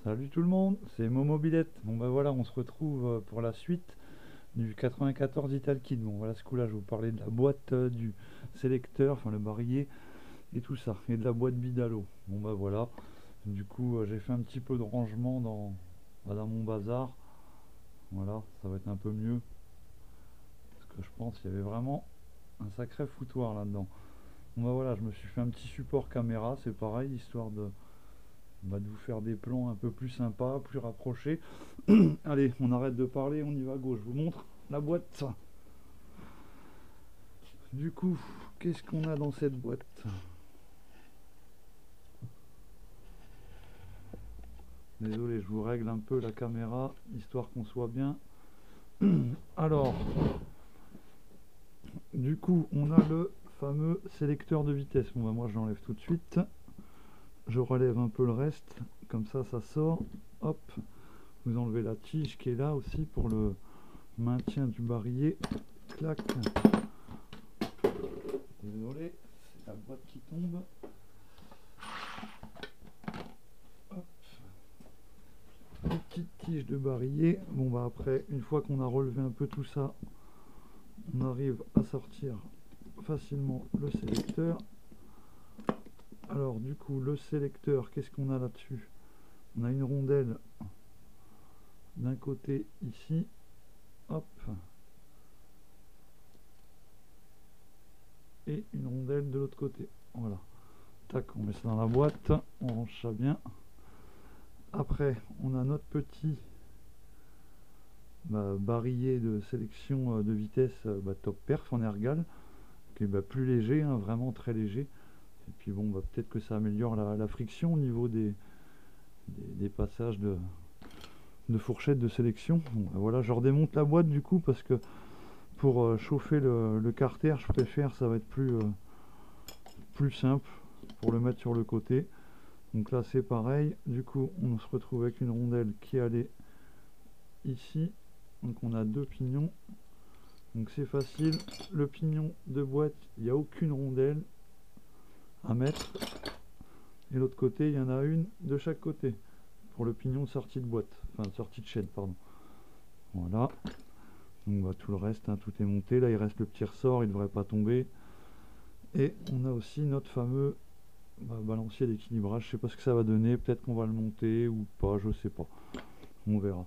Salut tout le monde, c'est Momobilette. Bon bah voilà, on se retrouve pour la suite du 94 Italkit. Bon voilà, ce coup-là, je vais vous parler de la boîte du sélecteur, enfin le barillet et tout ça, et de la boîte bidalo. Bon bah voilà, du coup j'ai fait un petit peu de rangement dans mon bazar. Voilà, ça va être un peu mieux, parce que je pense qu'il y avait vraiment un sacré foutoir là-dedans. Bon bah voilà, je me suis fait un petit support caméra, c'est pareil, histoire de vous faire des plans un peu plus sympas, plus rapprochés. Allez, on arrête de parler, on y va à gauche. Je vous montre la boîte. Du coup, qu'est-ce qu'on a dans cette boîte? Désolé, je vous règle un peu la caméra, histoire qu'on soit bien. Alors, du coup, on a le fameux sélecteur de vitesse. Bon, bah, moi, je l'enlève tout de suite. Je relève un peu le reste, comme ça sort. Hop, vous enlevez la tige qui est là aussi pour le maintien du barillet. Clac. Désolé, c'est la boîte qui tombe. Hop. Une petite tige de barillet. Bon bah après, une fois qu'on a relevé un peu tout ça, on arrive à sortir facilement le sélecteur. Alors du coup, le sélecteur, qu'est-ce qu'on a là-dessus? On a une rondelle d'un côté ici. Hop. Et une rondelle de l'autre côté. Voilà. Tac, on met ça dans la boîte, on range ça bien. Après, on a notre petit barillet de sélection de vitesse top perf en ergal, qui est plus léger, hein, vraiment très léger. Et puis bon, peut-être que ça améliore la friction au niveau des passages de fourchette de sélection. Bon, voilà, je redémonte la boîte du coup, parce que pour chauffer le carter, je préfère, ça va être plus simple pour le mettre sur le côté. Donc là c'est pareil, du coup on se retrouve avec une rondelle qui allait ici, donc on a deux pignons, donc c'est facile. Le pignon de boîte, il n'y a aucune rondelle à mettre, et l'autre côté il y en a une de chaque côté pour le pignon de sortie de boîte, enfin de sortie de chaîne, pardon. Voilà, donc tout le reste, hein, tout est monté. Là il reste le petit ressort, il ne devrait pas tomber. Et on a aussi notre fameux balancier d'équilibrage. Je sais pas ce que ça va donner, peut-être qu'on va le monter ou pas, je sais pas, on verra.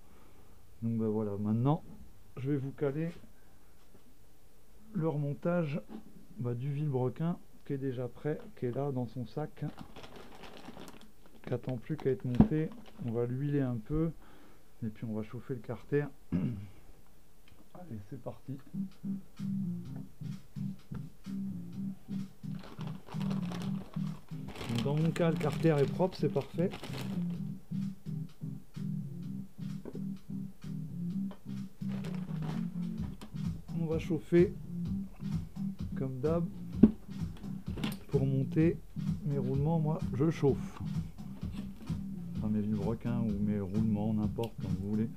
Donc voilà, maintenant je vais vous caler le remontage du vilebrequin qui est déjà prêt, qui est là dans son sac, qui attend plus qu'à être monté. On va l'huiler un peu et puis on va chauffer le carter. Allez, c'est parti. Donc dans mon cas, le carter est propre, c'est parfait. On va chauffer comme d'hab. Pour monter mes roulements, moi je chauffe. Enfin mes vilebrequins ou mes roulements, n'importe, comme vous voulez.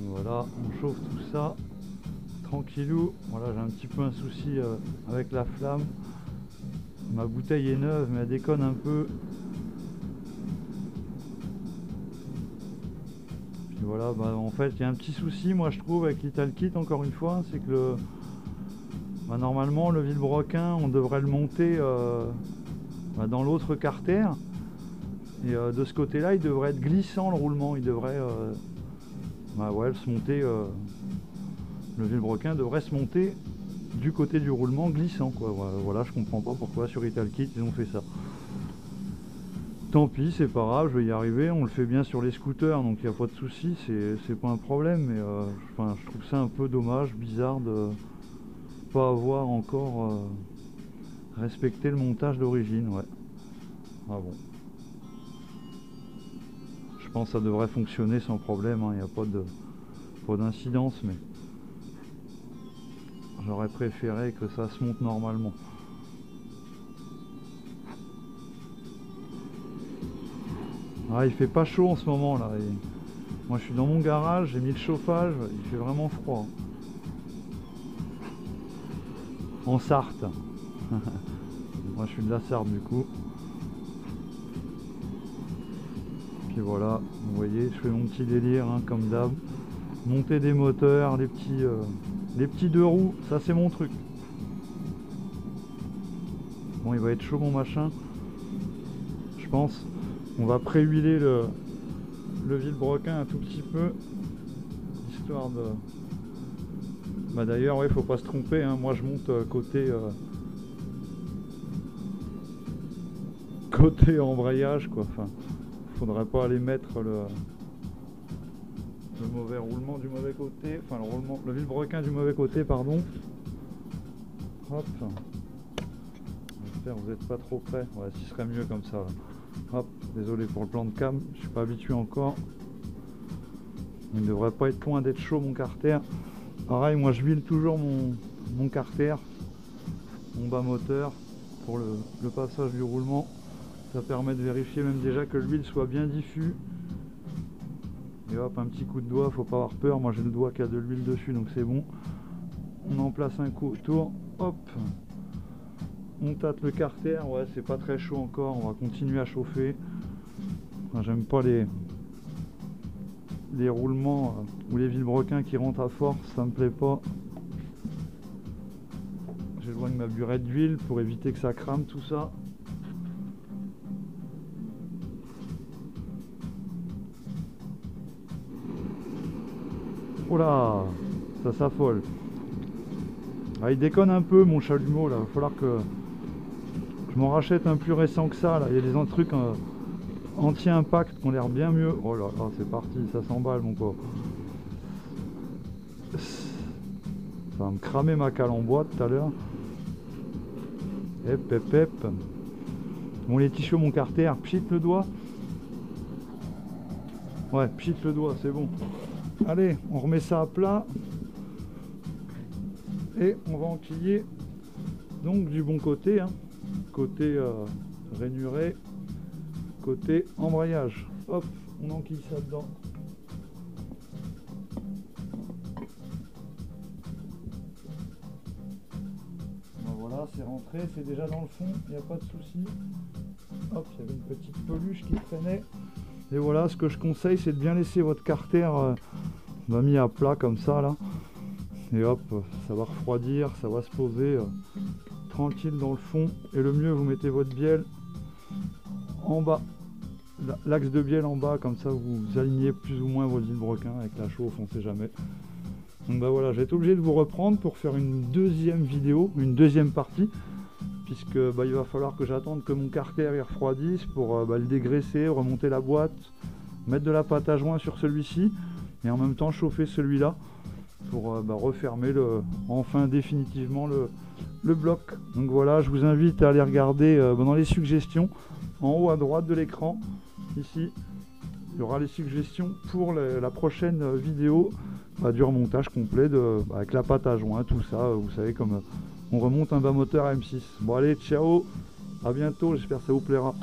Voilà, on chauffe tout ça tranquillou. Voilà, j'ai un petit peu un souci avec la flamme. Ma bouteille est neuve mais elle déconne un peu. Puis voilà, en fait il y a un petit souci moi je trouve avec l'Italkit, encore une fois, c'est que normalement le vilebrequin on devrait le monter dans l'autre carter. Et de ce côté là il devrait être glissant, le roulement, il devrait se monter, le vilebrequin devrait se monter du côté du roulement glissant quoi. Voilà, je comprends pas pourquoi sur Italkit ils ont fait ça. Tant pis, c'est pas grave, je vais y arriver, on le fait bien sur les scooters donc il n'y a pas de souci, c'est pas un problème, mais je trouve ça un peu dommage, bizarre pas avoir encore respecté le montage d'origine, ouais. Ah bon. Je pense que ça devrait fonctionner sans problème, il n'y a pas d'incidence, mais j'aurais préféré que ça se monte normalement. Ah, il fait pas chaud en ce moment là. Et moi je suis dans mon garage, j'ai mis le chauffage, il fait vraiment froid. En Sarthe. Moi je suis de la Sarthe du coup. Puis voilà, vous voyez, je fais mon petit délire comme d'hab. Monter des moteurs, les petits deux roues, ça c'est mon truc. Bon, il va être chaud mon machin. Je pense. On va pré-huiler le vilebrequin un tout petit peu. Histoire de... Bah d'ailleurs, ouais, faut pas se tromper, moi je monte côté embrayage quoi. Enfin, faudrait pas aller mettre le mauvais roulement du mauvais côté, enfin le vilebrequin du mauvais côté, pardon. Hop. J'espère que vous n'êtes pas trop près. Ouais, ce serait mieux comme ça. Là. Hop, désolé pour le plan de cam, je suis pas habitué encore. Il ne devrait pas être loin d'être chaud mon carter. Pareil, moi je huile toujours mon carter, mon bas moteur pour le passage du roulement. Ça permet de vérifier même déjà que l'huile soit bien diffuse. Et hop, un petit coup de doigt, faut pas avoir peur. Moi j'ai le doigt qui a de l'huile dessus, donc c'est bon. On en place un coup autour. Hop, on tâte le carter. Ouais, c'est pas très chaud encore. On va continuer à chauffer. Enfin, j'aime pas les roulements ou les vilebrequins qui rentrent à force, ça me plaît pas. J'éloigne ma burette d'huile pour éviter que ça crame tout ça. Oh là, ça s'affole. Ah, il déconne un peu mon chalumeau là, il va falloir que je m'en rachète un plus récent que ça là. Il y a des trucs anti-impact qui ont l'air bien mieux. Oh là là, c'est parti, ça s'emballe mon pauvre. Ça va me cramer ma cale en bois tout à l'heure. Hep hep hep. Bon les petits chiots, mon carter, pchit le doigt. Ouais, pchit le doigt, c'est bon. Allez, on remet ça à plat. Et on va enquiller donc du bon côté, côté rainuré, côté embrayage. Hop, on enquille ça dedans. Ben voilà, c'est rentré, c'est déjà dans le fond, il n'y a pas de souci. Hop, il y avait une petite peluche qui traînait. Et voilà, ce que je conseille, c'est de bien laisser votre carter mis à plat comme ça là. Et hop, ça va refroidir, ça va se poser tranquille dans le fond. Et le mieux, vous mettez votre bielle en bas, l'axe de bielle en bas, comme ça vous alignez plus ou moins vos vilebrequins avec la chauffe, on ne sait jamais. Donc bah voilà, j'ai été obligé de vous reprendre pour faire une deuxième vidéo, une deuxième partie, puisque il va falloir que j'attende que mon carter il refroidisse pour le dégraisser, remonter la boîte, mettre de la pâte à joint sur celui-ci et en même temps chauffer celui-là pour refermer enfin définitivement le bloc. Donc voilà, je vous invite à aller regarder dans les suggestions en haut à droite de l'écran ici. Il y aura les suggestions pour la prochaine vidéo du remontage complet avec la pâte à joint, tout ça, vous savez, comme on remonte un bas moteur à M6. Bon allez, ciao, à bientôt, j'espère que ça vous plaira.